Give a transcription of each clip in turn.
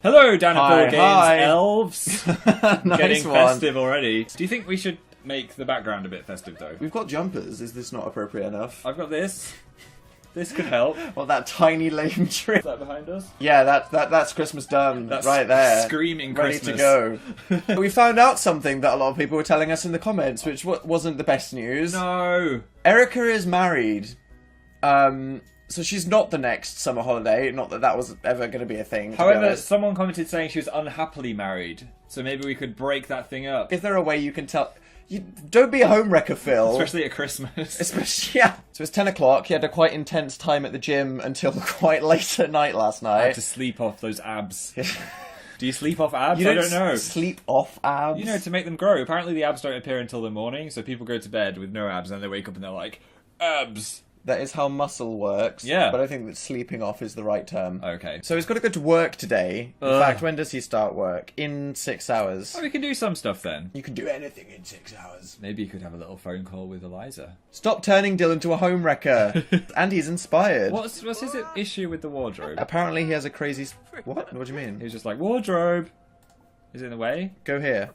Hello, Danapole Games hi. elves. Nice Getting one. festive already. Do you think we should make the background a bit festive, though? We've got jumpers. Is this not appropriate enough? I've got this. This could help. Well, that tiny lame tree. Is that behind us? Yeah, that's Christmas done. That's right there. screaming ready Christmas. to go. We found out something that a lot of people were telling us in the comments, which wasn't the best news. No. Erica is married. So she's not the next summer holiday. Not that that was ever going to be a thing. However, someone commented saying she was unhappily married. So maybe we could break that thing up. Is there a way you can tell? You don't be a homewrecker, Phil. Especially at Christmas. Especially, yeah. So it's 10 o'clock. He had a quite intense time at the gym until quite late at night last I had night. to sleep off those abs. Do you sleep off abs? You I don't know. Sleep off abs? You know, to make them grow. Apparently the abs don't appear until the morning, so people go to bed with no abs and they wake up and they're like, abs! That is how muscle works. Yeah. But I think that sleeping off is the right term. Okay. So he's got to go to work today. In Ugh. fact, when does he start work? In 6 hours. Oh, we can do some stuff then. You can do anything in 6 hours. Maybe you could have a little phone call with Eliza. Stop turning Dylan into a homewrecker. And he's inspired. What's his issue with the wardrobe? Apparently he has a crazy... What? What do you He mean? was just like, wardrobe! Is it in the way? Go here.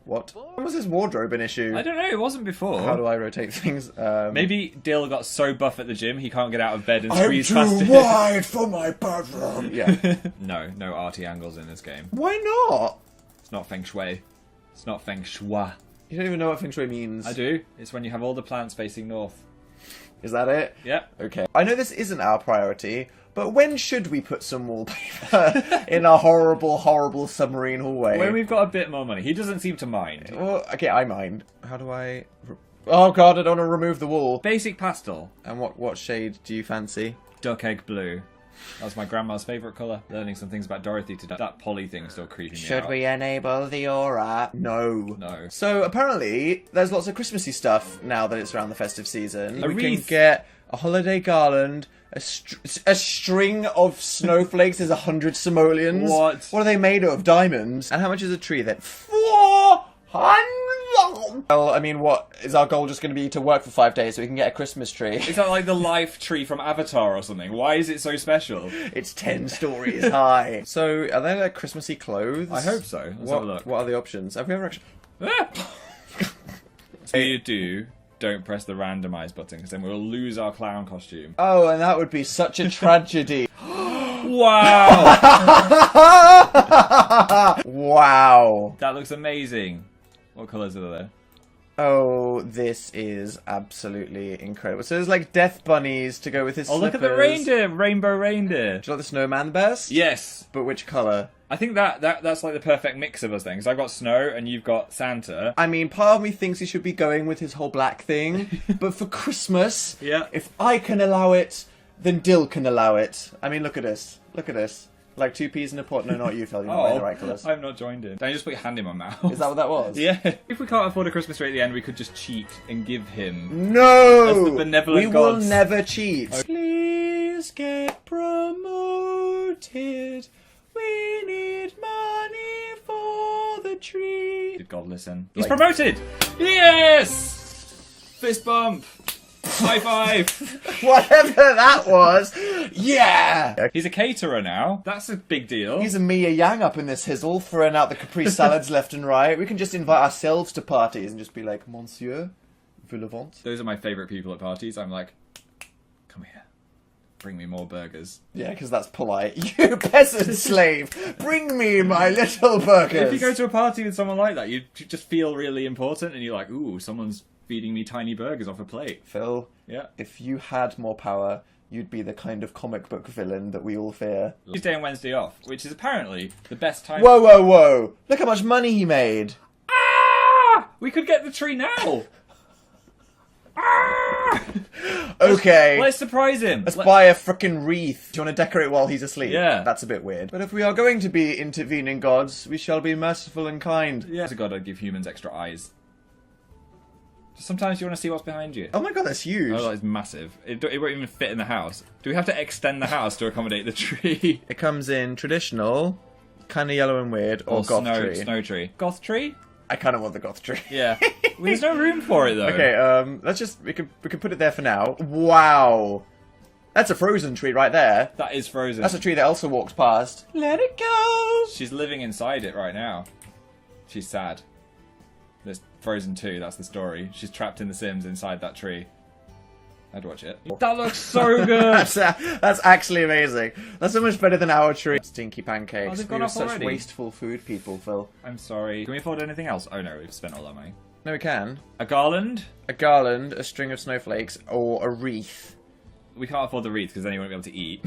What? When was his wardrobe an issue? I don't know, it wasn't before. How do I rotate things? Maybe Dill got so buff at the gym he can't get out of bed and I'm squeeze too past it. wide for my bedroom. Yeah. No arty angles in this game. Why not? It's not feng shui. It's not feng shui. You don't even know what feng shui means. I do. It's when you have all the plants facing north. Is that it? Yep. Okay. I know this isn't our priority, but when should we put some wallpaper in a horrible, horrible submarine hallway? When we've got a bit more money. He doesn't seem to mind. Well, okay, I mind. How do I... Oh god, I don't want to remove the wall. Basic pastel. And what shade do you fancy? Duck egg blue. That was my grandma's favourite colour. Learning some things about Dorothy today. That poly thing's still creeping me out. Should we enable the aura? No. No. So apparently, there's lots of Christmassy stuff now that it's around the festive season. A we wreath. can get a holiday garland, a string of snowflakes. There's 100 simoleons. What? What are they made of? Diamonds. And how much is a tree then? 400. Well, I mean, what is our goal? Just going to be to work for 5 days so we can get a Christmas tree? Is that like the life tree from Avatar or something? Why is it so special? It's 10 stories high. So, are there like Christmassy clothes? I hope so. Let's have a look. What are the options? Have we ever actually? So you do. Don't press the randomize button because then we'll lose our clown costume. Oh, and that would be such a tragedy. Wow! Wow. That looks amazing. What colours are there? Oh, this is absolutely incredible. So there's like death bunnies to go with his Oh, slippers. look at the reindeer! Rainbow reindeer. Do you like the snowman the best? Yes. But which colour? I think that's like the perfect mix of us then, because I've got snow and you've got Santa. I mean, part of me thinks he should be going with his whole black thing. But for Christmas, Yeah. if I can allow it, then Dill can allow it. I mean, look at this. Look at this. Like 2 peas in a pot. No, not you, Phil. You're not wearing the right colours. I've not joined in. Don't you just put your hand in my mouth? Is that what that was? Yeah. If we can't afford a Christmas tree at the end, we could just cheat and give him. No! As the benevolent we gods. will never cheat. Please get promoted. We need money for the tree. Did God listen? He's promoted! Yes! Fist bump! High five! Whatever that was. Yeah! He's a caterer now. That's a big deal. He's a Mia Yang up in this hizzle, throwing out the Capri salads left and right. We can just invite ourselves to parties and just be like, Monsieur, voulez-vous? Those are my favourite people at parties. I'm like, come here. Bring me more burgers. Yeah, because that's polite. You peasant slave, bring me my little burgers. If you go to a party with someone like that, you just feel really important and you're like, ooh, someone's feeding me tiny burgers off a plate. Phil, Yeah. if you had more power, you'd be the kind of comic book villain that we all fear. Tuesday and Wednesday off, which is apparently the best time. Whoa, whoa, whoa! Look how much money he made! Ah! We could get the tree now! Ah! Okay, Let's surprise him. let's buy a frickin' wreath. Do you want to decorate while he's asleep? Yeah. That's a bit weird. But if we are going to be intervening gods, we shall be merciful and kind. Yeah. As a god, I'd give humans extra eyes. Sometimes you want to see what's behind you. Oh my god, that's huge. Oh, that is massive. It won't even fit in the house. Do we have to extend the house to accommodate the tree? It comes in traditional, kind of yellow and weird, or goth tree. Snow tree. Goth tree? I kind of want the goth tree. Yeah. Well, there's no room for it though. Okay, let's just we can put it there for now. Wow, That's a Frozen tree right there. That is Frozen. That's a tree that Elsa walks past. Let it go! She's living inside it right now. She's sad. There's Frozen 2, that's the story. She's trapped in The Sims inside that tree. I'd watch it. That looks so good! That's actually amazing. That's so much better than our tree. Stinky pancakes. Oh, they've We gone are off such already. wasteful food people, Phil. I'm sorry. Can we afford anything else? Oh no, we've spent all that money. No, we can. A garland? A garland, a string of snowflakes, or a wreath. We can't afford the wreath because then you won't be able to eat.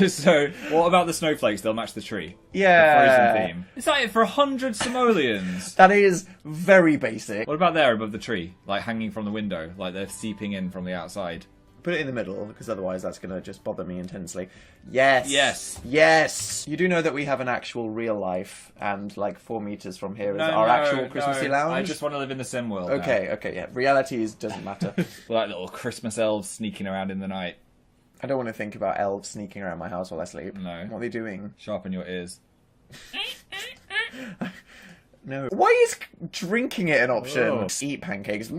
So, what about the snowflakes? They'll match the tree. Yeah. The Frozen theme. Is that it for 100 simoleons? That is very basic. What about there above the tree? Like hanging from the window? Like they're seeping in from the outside? Put it in the middle, because otherwise that's going to just bother me intensely. Yes! Yes. Yes! You do know that we have an actual real life, and like 4 meters from here is our actual Christmassy lounge? I just want to live in the sim world now. Okay, yeah. Reality doesn't matter. Like little Christmas elves sneaking around in the night. I don't want to think about elves sneaking around my house while I sleep. No. What are they doing? Sharpen your ears. No. Why is drinking it an option? Oh. Eat pancakes.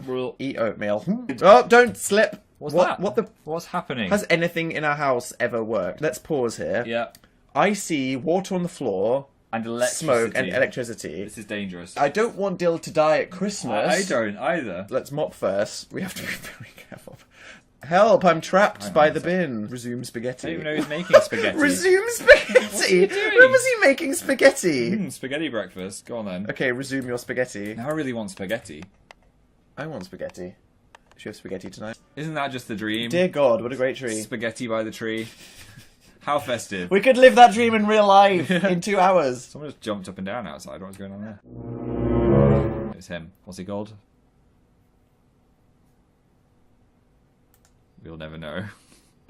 Well, Eat oatmeal. Oh, don't slip! what's what, that? What the... What's happening? Has anything in our house ever worked? Let's pause here. Yeah. I see water on the floor, And electricity. smoke, and electricity. This is dangerous. I don't want Dill to die at Christmas. I don't either. Let's mop first. We have to be very careful. Help, I'm trapped Hang on by a the sec. bin. Resume spaghetti. I don't even know who's making spaghetti. Resume spaghetti! you doing? When was he making spaghetti? Spaghetti breakfast. Go on then. Okay, resume your spaghetti. Now I really want spaghetti. I want spaghetti. Should we have spaghetti tonight? Isn't that just the dream? Dear God, what a great tree. Spaghetti by the tree. How festive. We could live that dream in real life in 2 hours. Someone just jumped up and down outside. What's going on there? It's him. What's he called? We'll never know.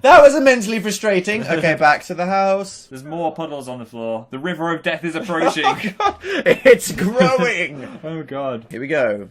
That was immensely frustrating. Okay, back to the house. There's more puddles on the floor. The river of death is approaching. Oh, God. It's growing. Oh god. Here we go.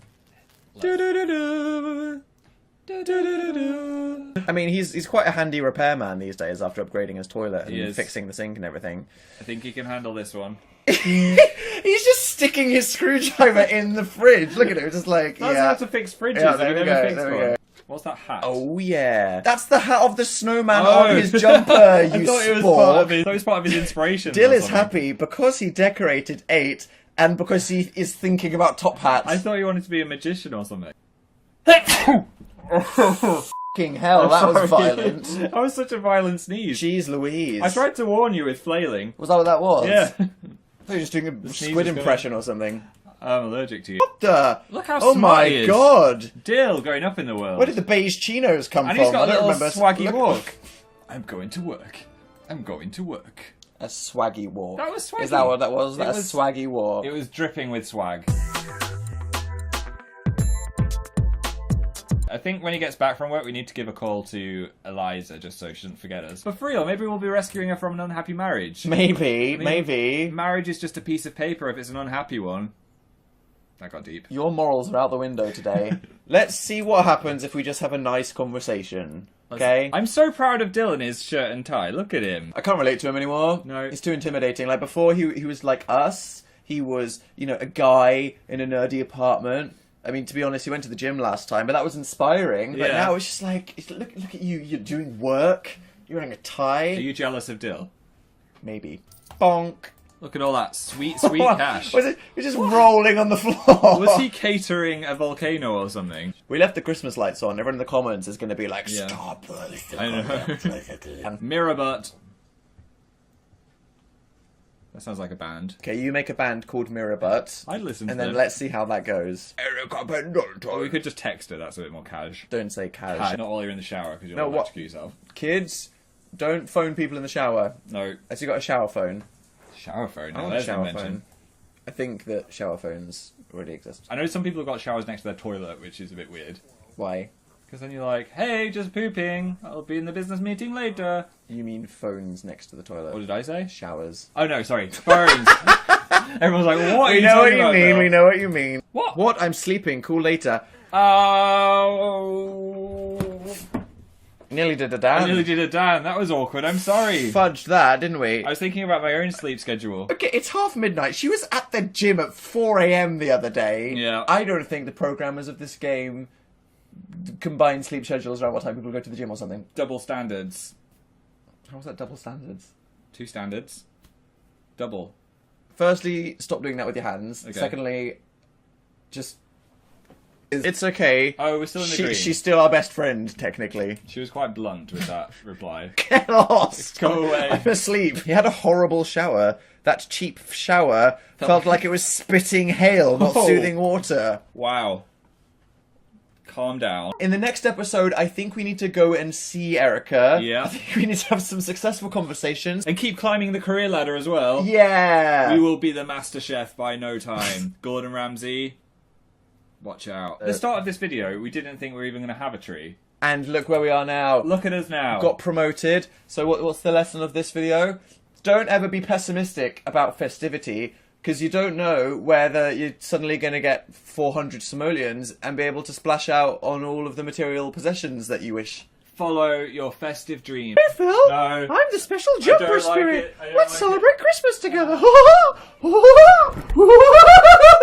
I mean, he's quite a handy repairman these days after upgrading his toilet He and is. fixing the sink and everything. I think he can handle this one. He's just sticking his screwdriver in the fridge. Look at it, just like, That's yeah. how to fix fridges. Yeah, Have there you we never go, fixed there we one? go. What's that hat? Oh, yeah. That's the hat of the snowman Oh. on his jumper, you I thought it was sport. part of his, I thought it was part of his inspiration. Dill or is something. happy because he decorated 8 and because he is thinking about top hats. I thought you wanted to be a magician or something. Fucking hell, that was violent. That was such a violent sneeze. Jeez Louise. I tried to warn you with flailing. Was that what that was? Yeah. I thought you were just doing a sneeze squid was impression or something. I'm allergic to you. What the? Look how Oh smart my he is. god! Dill going up in the world. Where did the beige chinos come And from? he's got I a don't little remember. swaggy Look- walk. I'm going to work. I'm going to work. A swaggy walk. That was swaggy. Is that what that was? It That was- a swaggy walk. It was dripping with swag. I think when he gets back from work, we need to give a call to Eliza just so she doesn't forget us. But for real, maybe we'll be rescuing her from an unhappy marriage. Maybe, I mean, maybe. Marriage is just a piece of paper if it's an unhappy one. That got deep. Your morals are out the window today. Let's see what happens if we just have a nice conversation. Okay? I'm so proud of Dylan, his shirt and tie. Look at him. I can't relate to him anymore. No. He's too intimidating. Like, before, he was like us. He was, you know, a guy in a nerdy apartment. I mean, to be honest, he went to the gym last time, but that was inspiring. But Yeah. now it's just like, look at you. You're doing work. You're wearing a tie. Are you jealous of Dill? Maybe. Bonk. Look at all that sweet, sweet cash. Was it? We're just rolling on the floor. Was he catering a volcano or something? We left the Christmas lights on. Everyone in the comments is going to be like, Yeah. stop. I know. Mirror butt. That sounds like a band. Okay, you make a band called Mirror Butt. I'd listen to And then them. let's see how that goes. Erica Pendleton. Or we could just text her, that's a bit more cash. Don't say cash. Not while you're in the shower, because you'll No, what- electrocute yourself. Kids, don't phone people in the shower. No. Has you got a shower phone? Shower phone? I No, want a there's shower invention. phone. I think that shower phones already exist. I know some people have got showers next to their toilet, which is a bit weird. Why? Because then you're like, hey, just pooping. I'll be in the business meeting later. You mean phones next to the toilet? What did I say? Showers. Oh no, sorry. Phones. Everyone's like, what are We you know what talking you about, mean. Bill? We know what you mean. What? What? I'm sleeping. Call later. Oh. Nearly did a I dance. nearly did a Dan. That was awkward. I'm sorry. Fudged that, didn't we? I was thinking about my own sleep schedule. Okay, it's half midnight. She was at the gym at 4 a.m. the other day. Yeah. I don't think the programmers of this game combine sleep schedules around what time people go to the gym or something. Double standards. How's that double standards? 2 standards. Double. Firstly, stop doing that with your hands. Okay. Secondly, just... It's okay. Oh, we're still in the green. She's still our best friend, technically. She was quite blunt with that reply. Get lost! Go away. I'm asleep. He had a horrible shower. That cheap shower felt like it was spitting hail, not soothing water. Wow. Calm down. In the next episode, I think we need to go and see Erica. Yeah. I think we need to have some successful conversations. And keep climbing the career ladder as well. Yeah! We will be the master chef by no time. Gordon Ramsay, watch out. At the start of this video, we didn't think we were even going to have a tree. And look where we are now. Look at us now. Got promoted. So what's the lesson of this video? Don't ever be pessimistic about festivity, because you don't know whether you're suddenly going to get 400 simoleons and be able to splash out on all of the material possessions that you wish. Follow your festive dream. Hey Phil, No. I'm the special jumper don't like spirit. it. I don't Let's like celebrate Christmas together.